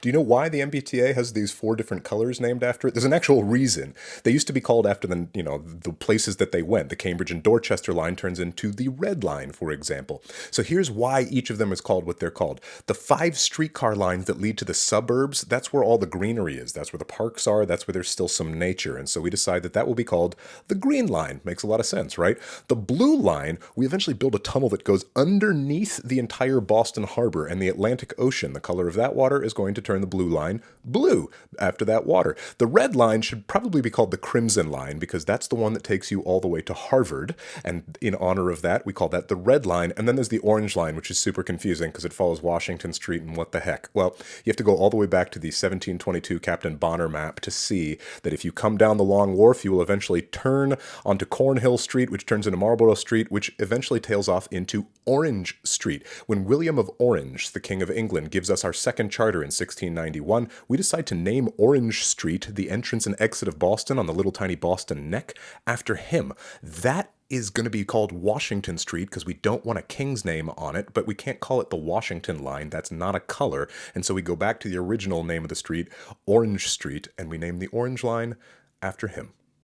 Do you know why the MBTA has these four different colors named after it? There's an actual reason. They used to be called after the places that they went. The Cambridge and Dorchester line turns into the Red Line, for example. So here's why each of them is called what they're called. The five streetcar lines that lead to the suburbs, that's where all the greenery is. That's where the parks are. That's where there's still some nature. And so we decide that that will be called the Green Line. Makes a lot of sense, right? The Blue Line, we eventually build a tunnel that goes underneath the entire Boston Harbor and the Atlantic Ocean. The color of that water is going to turn the blue line blue after that water. The red line should probably be called the Crimson Line because that's the one that takes you all the way to Harvard. And in honor of that, we call that the red line. And then there's the orange line, which is super confusing because it follows Washington Street and what the heck. Well, you have to go all the way back to the 1722 Captain Bonner map to see that if you come down the Long Wharf, you will eventually turn onto Cornhill Street, which turns into Marlborough Street, which eventually tails off into Orange Street. When William of Orange, the King of England, gives us our second charter in 1691, we decide to name Orange Street, the entrance and exit of Boston on the little tiny Boston Neck, after him. That is going to be called Washington Street because we don't want a king's name on it, but we can't call it the Washington Line. That's not a color. And so we go back to the original name of the street, Orange Street, and we name the Orange Line after him.